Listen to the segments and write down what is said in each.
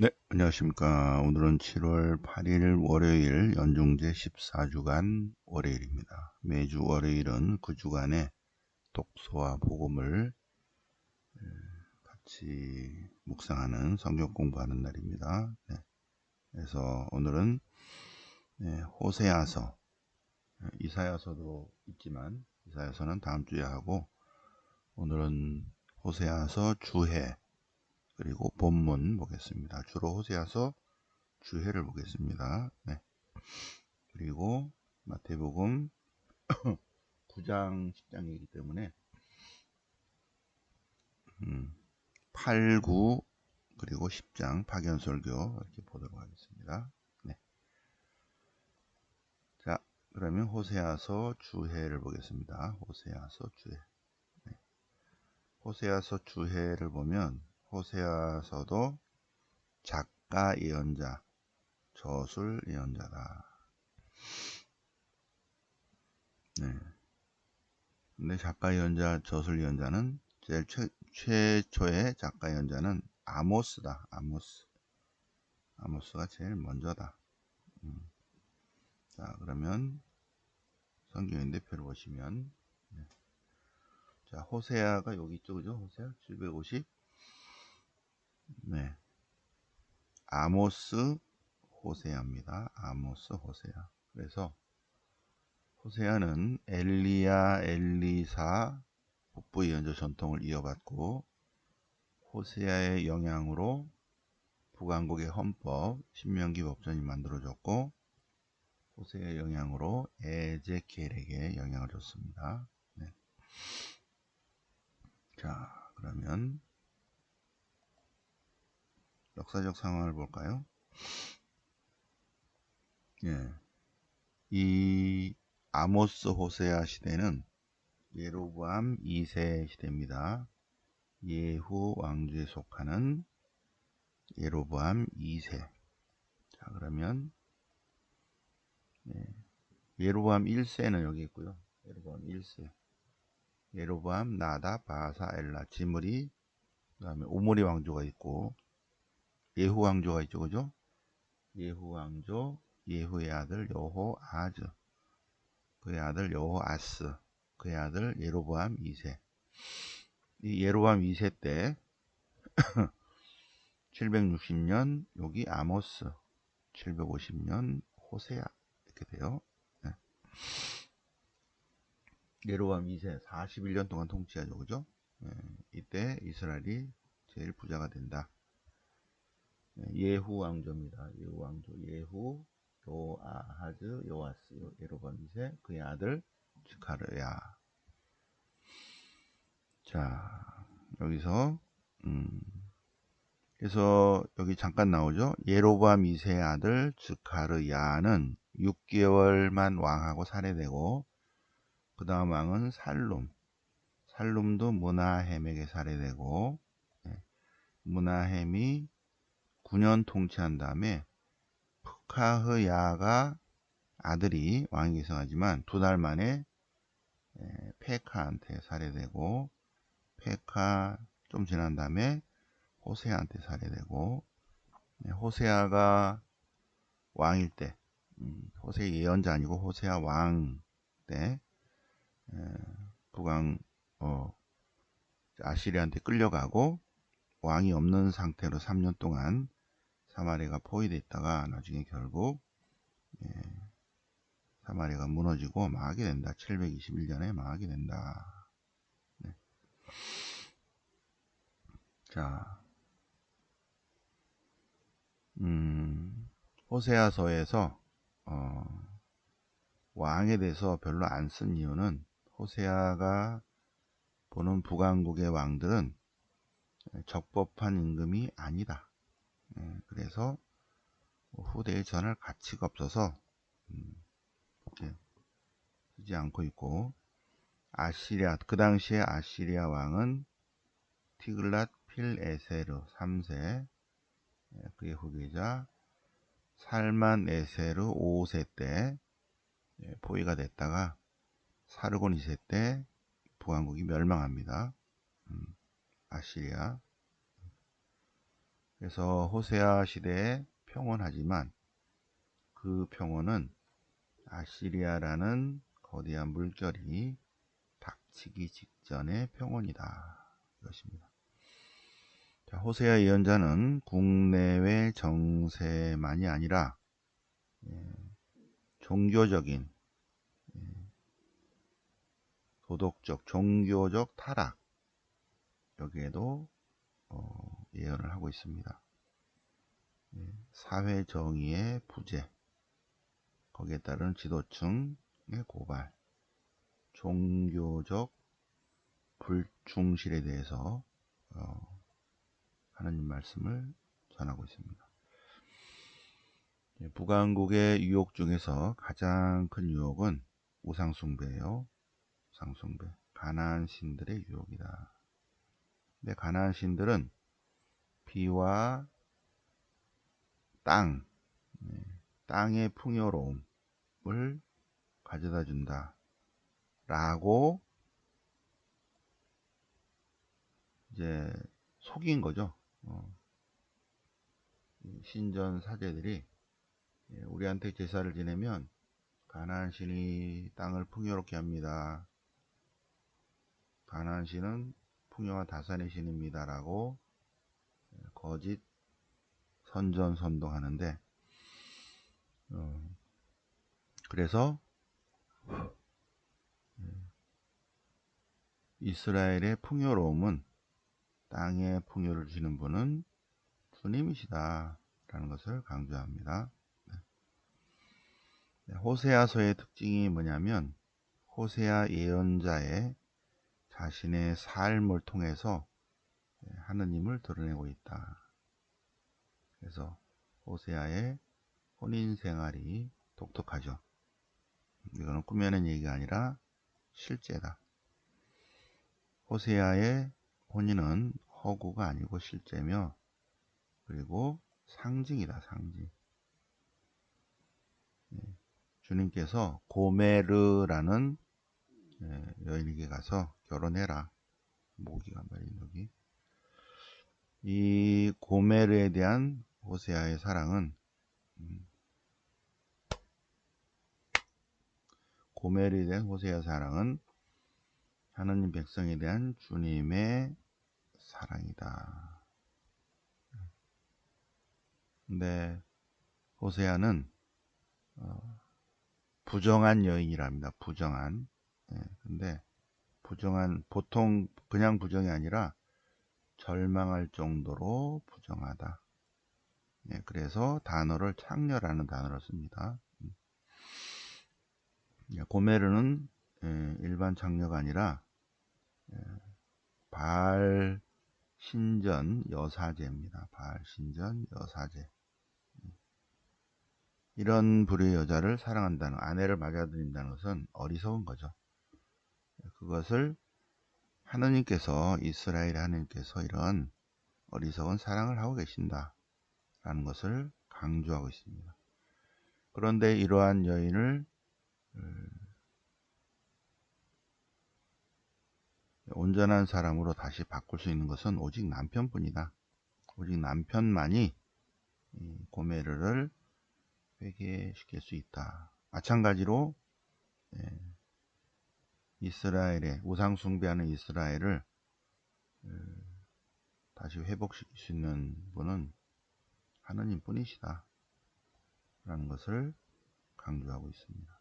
네, 안녕하십니까. 오늘은 7월 8일 월요일 연중제 14주간 월요일입니다. 매주 월요일은 그 주간의 독서와 복음을 같이 묵상하는 성경 공부하는 날입니다. 네, 그래서 오늘은 호세아서, 이사야서도 있지만 이사야서는 다음 주에 하고, 오늘은 호세아서 주해 그리고 본문 보겠습니다. 주로 호세아서 주해를 보겠습니다. 네. 그리고 마태복음 9장 10장이기 때문에 8, 9 그리고 10장 파견설교 이렇게 보도록 하겠습니다. 네. 자, 그러면 호세아서 주해를 보겠습니다. 호세아서 주해. 네. 호세아서 주해를 보면 호세아서도 작가 예언자, 저술 예언자다. 네. 근데 작가 예언자, 저술 예언자는 제일 최초의 작가 예언자는 아모스다. 아모스가 제일 먼저다. 자, 그러면 성경인데 표를 보시면, 네. 자, 호세아가 여기 있죠, 그죠? 호세아 750. 네. 아모스 호세아입니다. 아모스 호세아. 그래서 호세아는 엘리야, 엘리사 북부 예언자 전통을 이어받고, 호세아의 영향으로 북왕국의 헌법, 신명기 법전이 만들어졌고, 호세아의 영향으로 에제키엘에게 영향을 줬습니다. 네. 자, 그러면 역사적 상황을 볼까요? 예. 이 아모스 호세아 시대는 예로보암 2세 시대입니다. 예후 왕조에 속하는 예로보암 2세. 자, 그러면 예로보암 1세는 여기 있고요. 예로보암 1세. 예로보암 나다 바사 엘라 지므리, 그다음에 오므리 왕조가 있고 예후 왕조가 있죠, 그죠? 예후 왕조, 예후의 아들 여호아즈, 그의 아들 여호아스, 그의 아들 예로보암 2세. 이 예로보암 2세 때 760년 여기 아모스, 750년 호세아 이렇게 돼요. 네. 예로보암 2세 41년 동안 통치하죠, 그죠? 네. 이때 이스라엘이 제일 부자가 된다. 네. 예후 왕조입니다. 예후 왕조, 예후, 요아하즈, 요아스, 예로보암 2세, 그의 아들 스가랴. 자, 여기서 그래서 여기 잠깐 나오죠. 예로보암 2세의 아들 스가랴는 6개월만 왕하고 살해되고, 그 다음 왕은 살룸도 므나헴에게 살해되고, 므나헴이 9년 통치한 다음에 프카흐야가 아들이 왕이 계승하지만 2달 만에 페카한테 살해되고, 페카 좀 지난 다음에 호세아한테 살해되고, 호세아가 왕일 때, 호세 예언자 아니고 호세아 왕 때 북왕 아시리아한테 끌려가고 왕이 없는 상태로 3년 동안 사마리아가 포위되어 있다가 나중에 결국 사마리아가 무너지고 망하게 된다. 721년에 망하게 된다. 네. 자, 호세아서에서 왕에 대해서 별로 안 쓴 이유는 호세아가 보는 북왕국의 왕들은 적법한 임금이 아니다. 그래서 후대에 전할 가치가 없어서 쓰지 않고 있고, 아시리아, 그 당시에 아시리아 왕은 티글랏 필에세르 3세, 그의 후계자 살만 에세르 5세 때 포위가 됐다가 사르곤 2세 때 북왕국이 멸망합니다. 아시리아. 그래서 호세아 시대에 평온하지만 그 평온은 아시리아라는 거대한 물결이 닥치기 직전의 평온이다. 이것입니다. 자, 호세아 예언자는 국내외 정세만이 아니라 종교적인, 도덕적, 종교적 타락, 여기에도 예언을 하고 있습니다. 사회 정의의 부재, 거기에 따른 지도층의 고발, 종교적 불충실에 대해서 하나님 말씀을 전하고 있습니다. 북왕국의 유혹 중에서 가장 큰 유혹은 우상숭배예요. 우상숭배, 가나안 신들의 유혹이다. 근데 가나안 신들은 비와 땅의 풍요로움을 가져다 준다 라고 이제 속인 거죠. 신전 사제들이 우리한테 제사를 지내면 가나안 신이 땅을 풍요롭게 합니다. 가나안 신은 풍요한 다산의 신입니다 라고 거짓 선전선동하는데, 그래서 이스라엘의 풍요로움은, 땅의 풍요를 주시는 분은 주님이시다 라는 것을 강조합니다. 호세아서의 특징이 뭐냐면, 호세아 예언자의 자신의 삶을 통해서 하느님을 드러내고 있다. 그래서 호세아의 혼인 생활이 독특하죠. 이거는 꾸며낸 얘기가 아니라 실제다. 호세아의 혼인은 허구가 아니고 실제며, 그리고 상징이다, 상징. 주님께서 고메르라는 여인에게 가서 결혼해라. 모기가 말인 여기. 이 고메르에 대한 호세아의 사랑은, 고메르에 대한 호세아의 사랑은 하나님 백성에 대한 주님의 사랑이다. 근데 호세아는 부정한 여인이랍니다. 부정한. 근데 부정한, 보통 그냥 부정이 아니라 절망할 정도로 부정하다. 그래서 단어를 창녀라는 단어를 씁니다. 고메르는 일반 창녀가 아니라 바알 신전 여사제입니다. 바알 신전 여사제. 이런 부류의 여자를 사랑한다는, 아내를 맞아들인다는 것은 어리석은 거죠. 그것을 하느님께서, 이스라엘의 하느님께서 이런 어리석은 사랑을 하고 계신다 라는 것을 강조하고 있습니다. 그런데 이러한 여인을 온전한 사람으로 다시 바꿀 수 있는 것은 오직 남편뿐이다. 오직 남편만이 고메르를 회개시킬 수 있다. 마찬가지로 이스라엘의 우상 숭배하는 이스라엘을 다시 회복시킬 수 있는 분은 하느님 뿐이시다 라는 것을 강조하고 있습니다.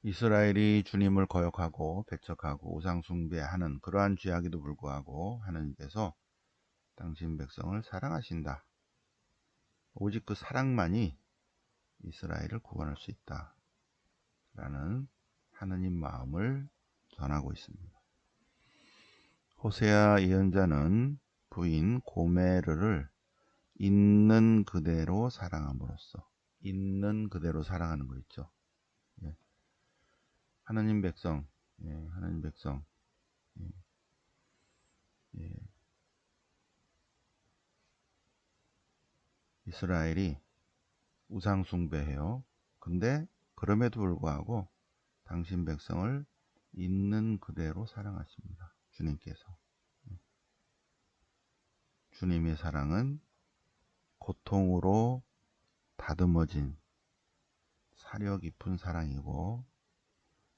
이스라엘이 주님을 거역하고 배척하고 우상 숭배하는 그러한 죄악에도 불구하고 하느님께서 당신 백성을 사랑하신다. 오직 그 사랑만이 이스라엘을 구원할 수 있다 라는 하느님 마음을 전하고 있습니다. 호세아 예언자는 부인 고메르를 있는 그대로 사랑함으로써, 있는 그대로 사랑하는 거 있죠. 하나님 백성, 하나님 백성, 이스라엘이 우상 숭배해요. 근데 그럼에도 불구하고 당신 백성을 있는 그대로 사랑하십니다. 주님께서. 주님의 사랑은 고통으로 다듬어진 사려 깊은 사랑이고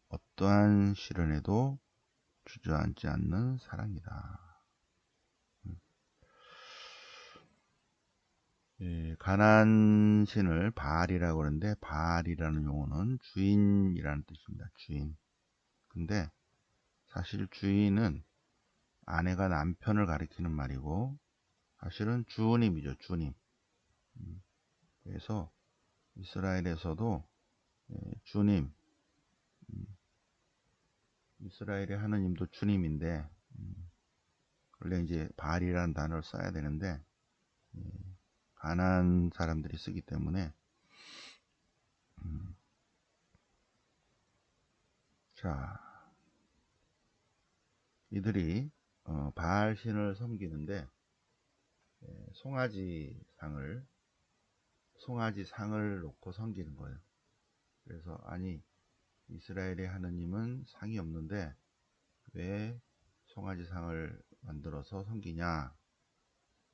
어떠한 시련에도 주저앉지 않는 사랑이다. 예, 가나안 신을 바알이라고 하는데 바알이라는 용어는 주인이라는 뜻입니다. 주인. 근데 사실 주인은 아내가 남편을 가리키는 말이고 사실은 주님이죠. 주님. 그래서 이스라엘에서도 주님, 이스라엘의 하느님도 주님인데 원래 이제 바알이라는 단어를 써야 되는데 가난한 사람들이 쓰기 때문에 자 이들이 바알 신을 섬기는데 송아지 상을 놓고 섬기는 거예요. 그래서 아니 이스라엘의 하느님은 상이 없는데 왜 송아지 상을 만들어서 섬기냐.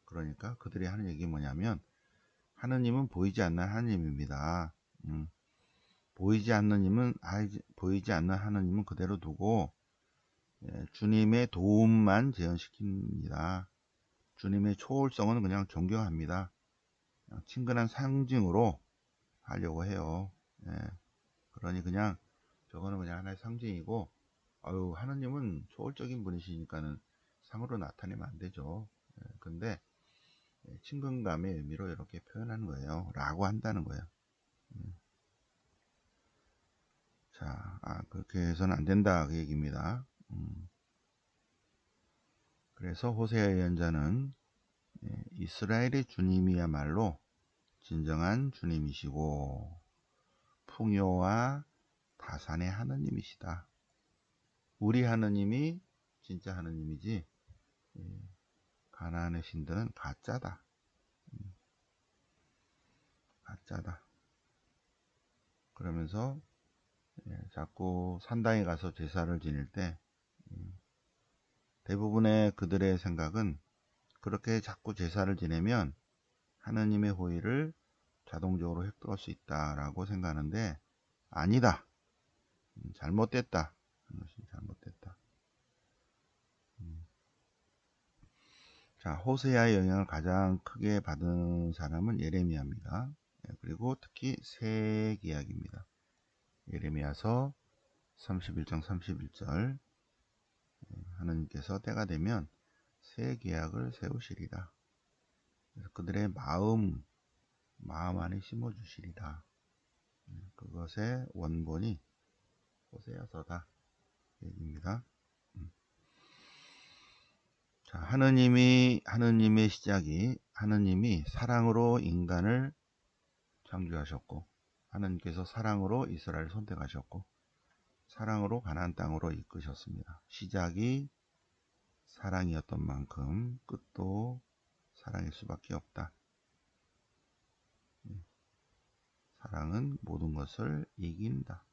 그러니까 그들이 하는 얘기 뭐냐면 하느님은 보이지 않는 하느님입니다. 보이지 않는 하느님은 그대로 두고 주님의 도움만 재현시킵니다. 주님의 초월성은 그냥 존경합니다. 그냥 친근한 상징으로 하려고 해요. 그러니 그냥 저거는 그냥 하나의 상징이고 하느님은 초월적인 분이시니까는 상으로 나타내면 안 되죠. 근데 친근감의 의미로 이렇게 표현하는 거예요. 라고 한다는 거예요. 자, 그렇게 해서는 안 된다. 그 얘기입니다. 그래서 호세아 예언자는 이스라엘의 주님이야말로 진정한 주님이시고 풍요와 다산의 하느님이시다. 우리 하느님이 진짜 하느님이지 가나안의 신들은 가짜다. 가짜다. 그러면서 자꾸 산당에 가서 제사를 지낼 때 대부분의 그들의 생각은 그렇게 자꾸 제사를 지내면 하느님의 호의를 자동적으로 획득할 수 있다라고 생각하는데 아니다. 잘못됐다. 잘못됐다. 자, 호세아의 영향을 가장 크게 받은 사람은 예레미야입니다. 그리고 특히 새 계약입니다. 예레미야서 31장 31절 하느님께서 때가 되면 새 계약을 세우시리라. 그래서 그들의 마음 안에 심어주시리라. 그것의 원본이 호세아서다. 얘기입니다. 자, 하느님의 시작이 하느님이 사랑으로 인간을 창조하셨고 하느님께서 사랑으로 이스라엘을 선택하셨고 사랑으로 가나안 땅으로 이끄셨습니다. 시작이 사랑이었던 만큼 끝도 사랑일 수밖에 없다. 사랑은 모든 것을 이긴다.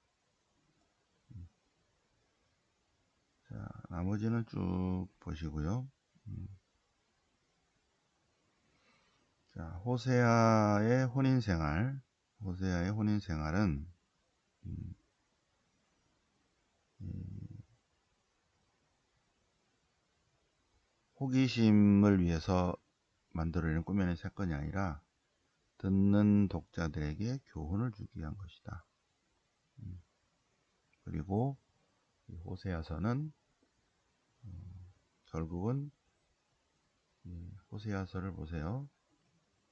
자, 나머지는 쭉 보시고요. 자, 호세아의 혼인생활은 호기심을 위해서 만들어낸 꾸며낸 사건이 아니라 듣는 독자들에게 교훈을 주기 위한 것이다. 그리고 호세아서는 결국은 호세아서를 보세요.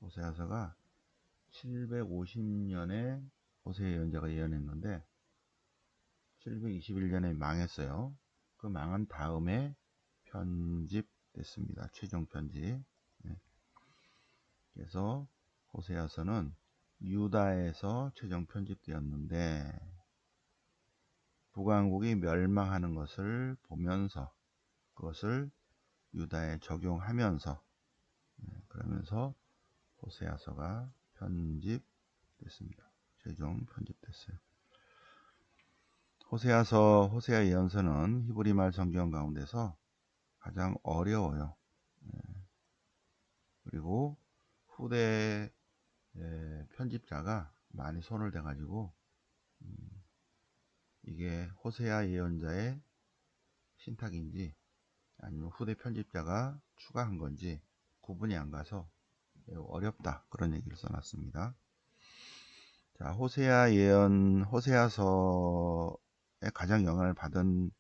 호세아서가 750년에 호세아 예언자가 예언했는데 721년에 망했어요. 그 망한 다음에 편집됐습니다. 최종 편집. 그래서 호세아서는 유다에서 최종 편집되었는데 북왕국이 멸망하는 것을 보면서 그것을 유다에 적용하면서 그러면서 호세아서가 편집됐습니다. 최종 편집됐어요. 호세아 예언서는 히브리말 성경 가운데서 가장 어려워요. 그리고 후대 편집자가 많이 손을 대가지고 이게 호세아 예언자의 신탁인지 아니면 후대 편집자가 추가한 건지 구분이 안 가서 매우 어렵다, 그런 얘기를 써놨습니다. 자, 호세아 예언, 호세아서에 가장 영향을 받은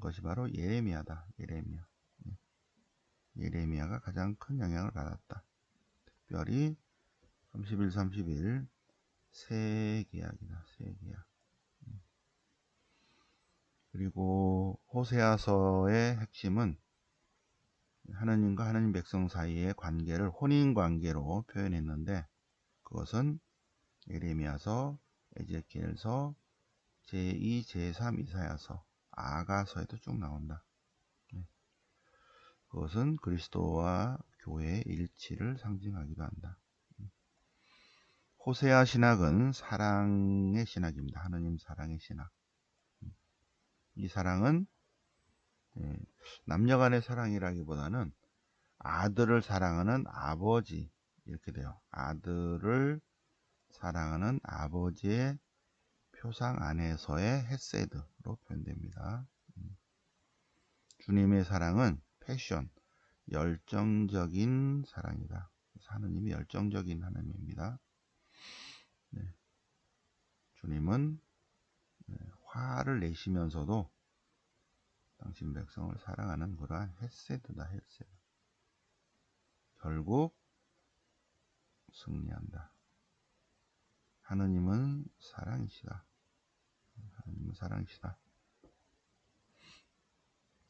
것이 바로 예레미야다. 예레미야. 예레미야가 가장 큰 영향을 받았다. 특별히 31, 31 새 계약이다. 새 계약. 그리고 호세아서의 핵심은 하느님과 하느님 백성 사이의 관계를 혼인관계로 표현했는데, 그것은 예레미야서, 에제키엘서, 제2, 제3 이사야서, 아가서에도 쭉 나온다. 그것은 그리스도와 교회의 일치를 상징하기도 한다. 호세아 신학은 사랑의 신학입니다. 하느님 사랑의 신학. 이 사랑은 남녀간의 사랑이라기보다는 아들을 사랑하는 아버지, 이렇게 돼요. 아들을 사랑하는 아버지의 표상 안에서의 헤세드로 표현됩니다. 주님의 사랑은 패션, 열정적인 사랑이다. 하느님이 열정적인 하느님입니다. 네. 주님은 화를 내시면서도 당신 백성을 사랑하는 그러한 헤세드다. 헤세드. 결국 승리한다. 하느님은 사랑이시다. 하느님은 사랑이시다.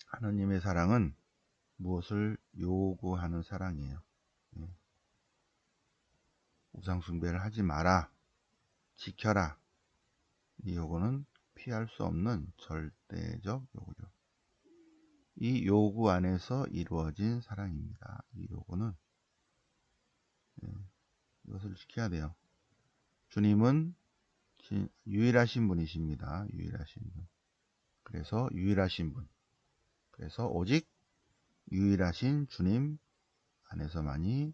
하느님의 사랑은 무엇을 요구하는 사랑이에요. 우상숭배를 하지 마라, 지켜라. 이 요구는 피할 수 없는 절대적 요구죠. 이 요구 안에서 이루어진 사랑입니다. 이 요구는 이것을 지켜야 돼요. 주님은 유일하신 분이십니다. 유일하신 분. 그래서 유일하신 분. 그래서 오직 유일하신 주님 안에서만이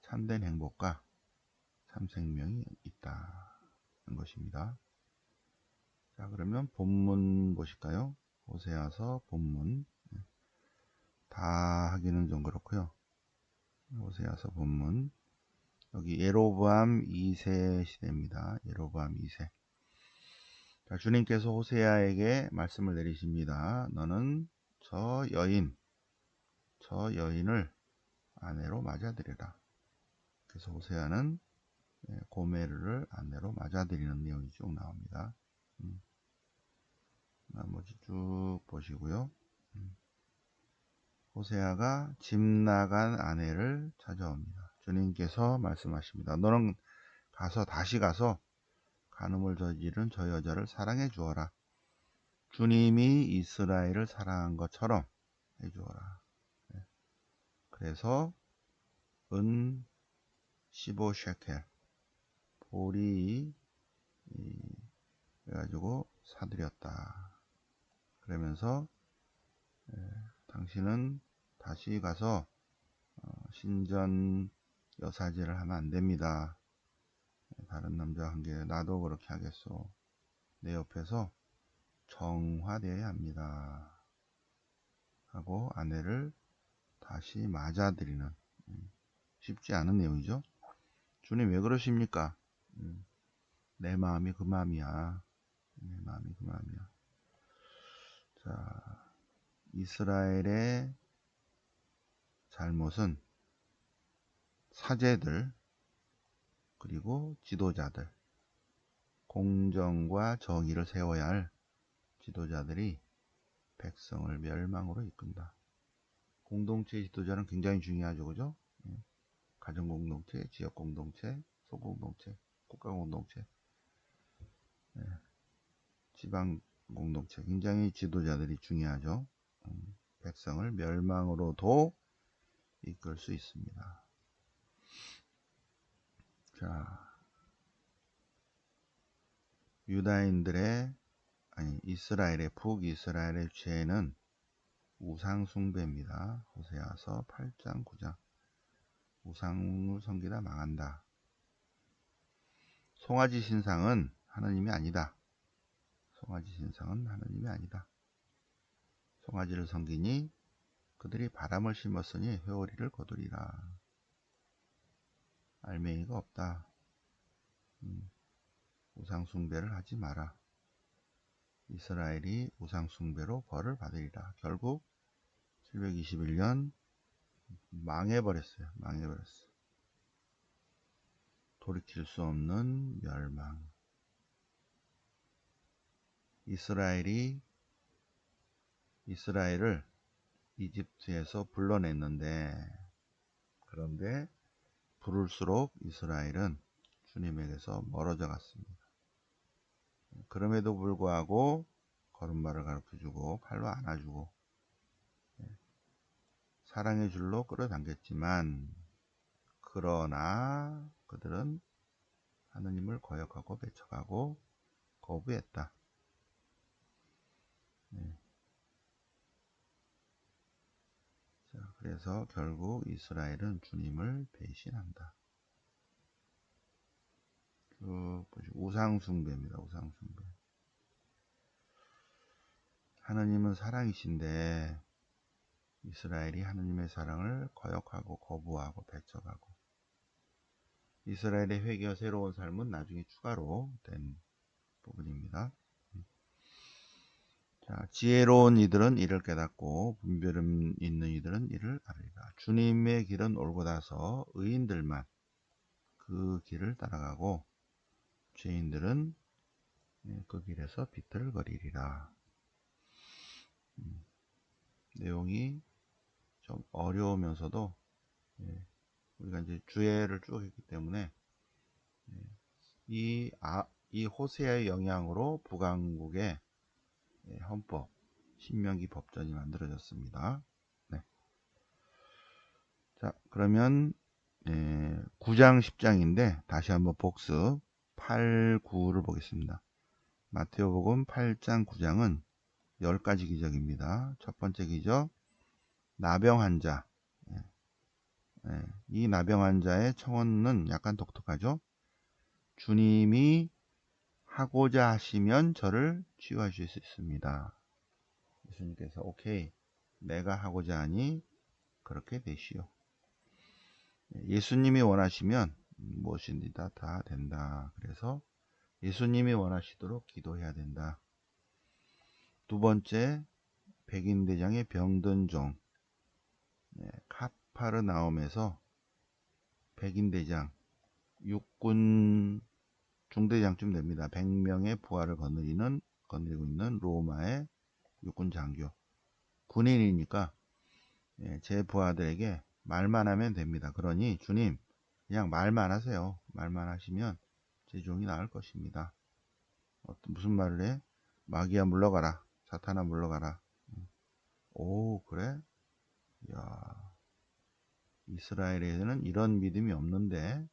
참된 행복과 참 생명이 있다는 것입니다. 자, 그러면 본문 보실까요? 호세아서 본문. 다 하기는 좀 그렇고요. 호세아서 본문. 여기 예로보암 2세 시대입니다. 예로보암 2세. 자, 주님께서 호세아에게 말씀을 내리십니다. 너는 저 여인을 아내로 맞아들여라. 그래서 호세아는 고메르를 아내로 맞아들이는 내용이 쭉 나옵니다. 나머지 쭉 보시고요. 호세아가 집 나간 아내를 찾아옵니다. 주님께서 말씀하십니다. 너는 다시 가서 간음을 저지른 저 여자를 사랑해 주어라. 주님이 이스라엘을 사랑한 것처럼 해 주어라. 그래서 은 15셰켈 보리 그래가지고 사드렸다. 그러면서 당신은 다시 가서 신전 여사제를 하면 안 됩니다. 다른 남자와 관계 나도 그렇게 하겠소. 내 옆에서 정화되어야 합니다. 하고 아내를 다시 맞아들이는, 쉽지 않은 내용이죠. 주님 왜 그러십니까? 내 마음이 그 마음이야. 내 마음이 그 마음이야. 자, 이스라엘의 잘못은 사제들 그리고 지도자들, 공정과 정의를 세워야 할 지도자들이 백성을 멸망으로 이끈다. 공동체 지도자는 굉장히 중요하죠. 그죠? 가정공동체, 지역공동체, 소공동체, 국가공동체, 지방공동체, 굉장히 지도자들이 중요하죠. 백성을 멸망으로도 이끌 수 있습니다. 자, 이스라엘의 북이스라엘의 죄는 우상 숭배입니다. 호세아서 8장 9장. 우상을 섬기다 망한다. 송아지 신상은 하나님이 아니다. 송아지 신상은 하나님이 아니다. 송아지를 섬기니 그들이 바람을 심었으니 회오리를 거두리라. 알맹이가 없다. 우상숭배를 하지 마라. 이스라엘이 우상숭배로 벌을 받으리라. 결국 721년 망해버렸어요. 망해버렸어. 돌이킬 수 없는 멸망. 이스라엘을 이집트에서 불러냈는데, 그런데 부를수록 이스라엘은 주님에게서 멀어져 갔습니다. 그럼에도 불구하고 걸음마를 가르쳐주고 팔로 안아주고 사랑의 줄로 끌어당겼지만, 그러나 그들은 하느님을 거역하고 배척하고 거부했다. 자, 그래서 결국 이스라엘은 주님을 배신한다. 우상숭배입니다. 우상숭배. 하느님은 사랑이신데 이스라엘이 하느님의 사랑을 거역하고 거부하고 배척하고, 이스라엘의 회개와 새로운 삶은 나중에 추가로 된 부분입니다. 자, 지혜로운 이들은 이를 깨닫고 분별음 있는 이들은 이를 알리라. 주님의 길은 옳고다서 의인들만 그 길을 따라가고 죄인들은 그 길에서 비틀거리리라. 내용이 좀 어려우면서도 우리가 이제 주애를 쭉 했기 때문에 이 호세아의 영향으로 북왕국의 헌법, 신명기 법전이 만들어졌습니다. 네. 자, 그러면 9장 10장인데 다시 한번 복습 8, 9를 보겠습니다. 마태오복음 8장 9장은 10가지 기적입니다. 첫 번째 기적, 나병 환자. 이 나병 환자의 청혼은 약간 독특하죠. 주님이 하고자 하시면 저를 치유하실 수 있습니다. 예수님께서 오케이, 내가 하고자 하니 그렇게 되시오. 예수님이 원하시면 무엇이든지 다 된다. 그래서 예수님이 원하시도록 기도해야 된다. 두 번째, 백인대장의 병든 종, 카파르나움에서 백인대장, 육군 중대장쯤 됩니다. 100명의 부하를 거느리고 있는 로마의 육군 장교, 군인이니까 제 부하들에게 말만 하면 됩니다. 그러니 주님, 그냥 말만 하세요. 말만 하시면 제 종이 나을 것입니다. 무슨 말을 해? 마귀야 물러가라. 사탄아 물러가라. 오, 그래? 야, 이스라엘에는 이런 믿음이 없는데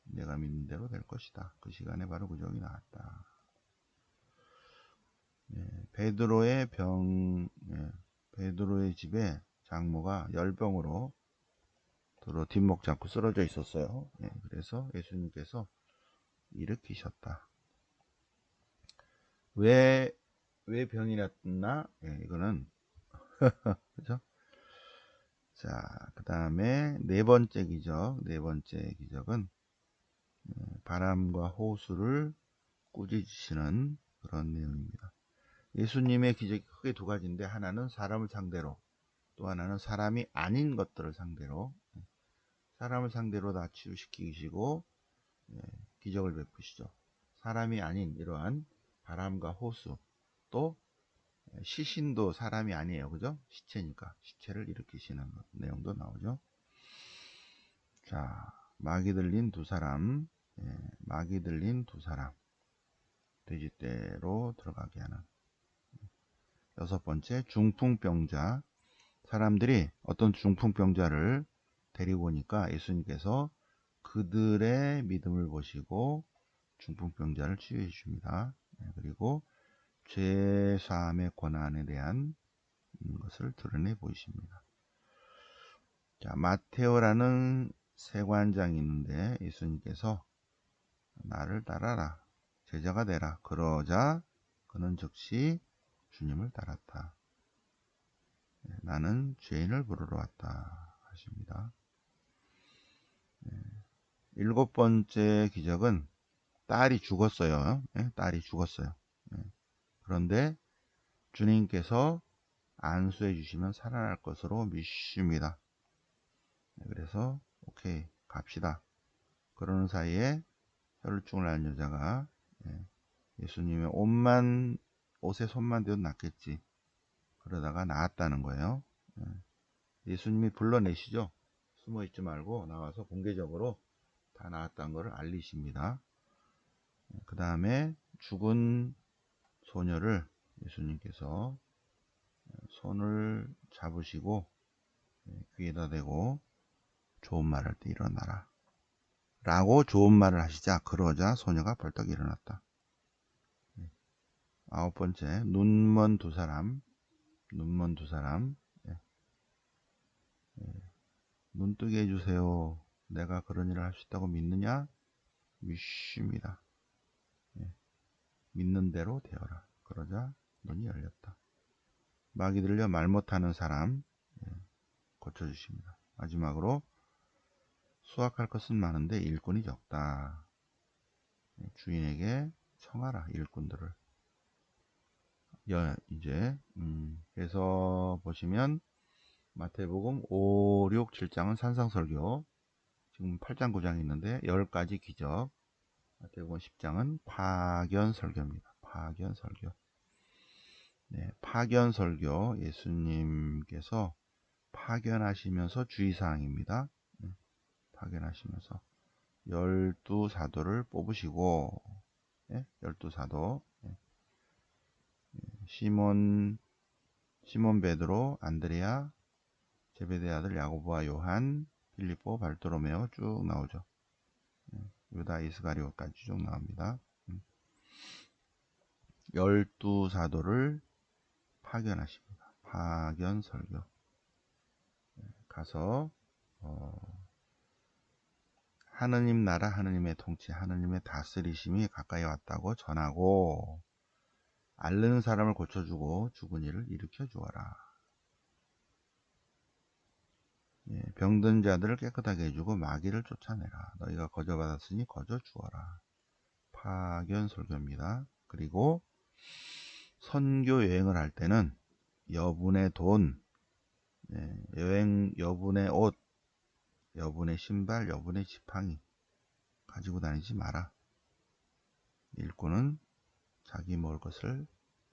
내가 믿는 대로 될 것이다. 그 시간에 바로 그 종이 나왔다. 베드로의 집에 장모가 열병으로 뒷목 잡고 쓰러져 있었어요. 그래서 예수님께서 일으키셨다. 왜 병이 났나? 이거는 그죠? 자, 그 다음에 네 번째 기적은 바람과 호수를 꾸짖으시는 그런 내용입니다. 예수님의 기적이 크게 두 가지인데, 하나는 사람을 상대로, 또 하나는 사람이 아닌 것들을 상대로. 사람을 상대로 다 치유시키시고 기적을 베푸시죠. 사람이 아닌 이러한 바람과 호수, 또 시신도 사람이 아니에요. 그죠? 시체니까 시체를 일으키시는 내용도 나오죠. 자, 마귀 들린 두 사람, 돼지떼로 들어가게 하는. 여섯 번째, 중풍병자. 사람들이 어떤 중풍병자를 데리고 오니까 예수님께서 그들의 믿음을 보시고 중풍병자를 치유해 주십니다. 그리고 죄사함의 권한에 대한 것을 드러내 보이십니다. 자, 마테오라는 세관장이 있는데 예수님께서 나를 따라라, 제자가 되라. 그러자 그는 즉시 주님을 따랐다. 나는 죄인을 부르러 왔다 하십니다. 일곱 번째 기적은 딸이 죽었어요. 딸이 죽었어요. 그런데 주님께서 안수해 주시면 살아날 것으로 믿습니다. 그래서 오케이 갑시다. 그러는 사이에 혈루증을 앓은 여자가 예수님의 옷에 손만 대도 낫겠지. 그러다가 나았다는 거예요. 예수님이 불러내시죠. 숨어있지 말고 나와서 공개적으로 다 나았다는 것을 알리십니다. 그 다음에 죽은 소녀를 예수님께서 손을 잡으시고 귀에다 대고 좋은 말 할 때 일어나라 라고 좋은 말을 하시자 그러자 소녀가 벌떡 일어났다. 아홉 번째, 눈먼 두 사람. 눈 뜨게 해주세요. 내가 그런 일을 할 수 있다고 믿느냐? 믿습니다. 믿는 대로 되어라. 그러자 눈이 열렸다. 마귀 들려 말 못하는 사람 고쳐주십니다. 마지막으로 수확할 것은 많은데 일꾼이 적다. 주인에게 청하라 일꾼들을. 이제 그래서 보시면 마태복음 5, 6, 7장은 산상설교, 지금 8장 9장이 있는데 10가지 기적, 마태복음 10장은 파견설교입니다. 파견설교. 네, 파견설교 예수님께서 파견하시면서 주의사항입니다. 파견하시면서 12사도를 뽑으시고 12사도 시몬 베드로, 안드레아, 제베데의 아들 야고보와 요한, 빌립보, 발도로메오 쭉 나오죠. 유다 이스가리옷까지 쭉 나옵니다. 12사도를 파견하십니다. 파견 설교. 가서 하느님 나라, 하느님의 통치, 하느님의 다스리심이 가까이 왔다고 전하고 앓는 사람을 고쳐주고 죽은 이를 일으켜 주어라. 병든 자들을 깨끗하게 해주고 마귀를 쫓아내라. 너희가 거저받았으니 거저 주어라. 파견 설교입니다. 그리고 선교 여행을 할 때는 여분의 돈, 여분의 옷, 여분의 신발, 여분의 지팡이 가지고 다니지 마라. 일꾼은 자기 먹을 것을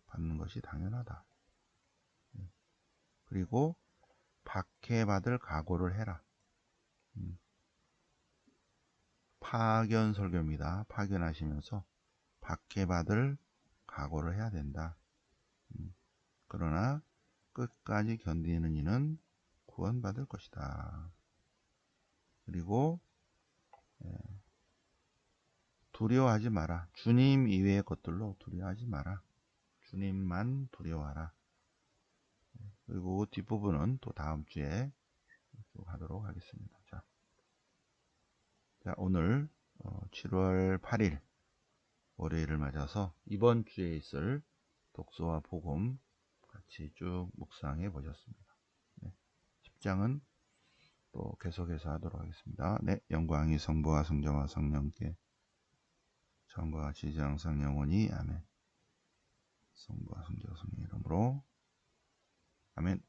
받는 것이 당연하다. 그리고 박해받을 각오를 해라. 파견 설교입니다. 파견하시면서 박해받을 각오를 해야 된다. 그러나 끝까지 견디는 이는 구원받을 것이다. 그리고 두려워하지 마라. 주님 이외의 것들로 두려워하지 마라. 주님만 두려워하라. 그리고 뒷부분은 또 다음 주에 쭉 하도록 하겠습니다. 자, 오늘 7월 8일 월요일을 맞아서 이번 주에 있을 독서와 복음 같이 쭉 묵상해 보셨습니다. 10장은 또 계속해서 하도록 하겠습니다. 네, 영광이 성부와 성자와 성령께 처음과 같이 이제 항상 영원히 아멘. 성부와 성자와 성령 이름으로 아멘.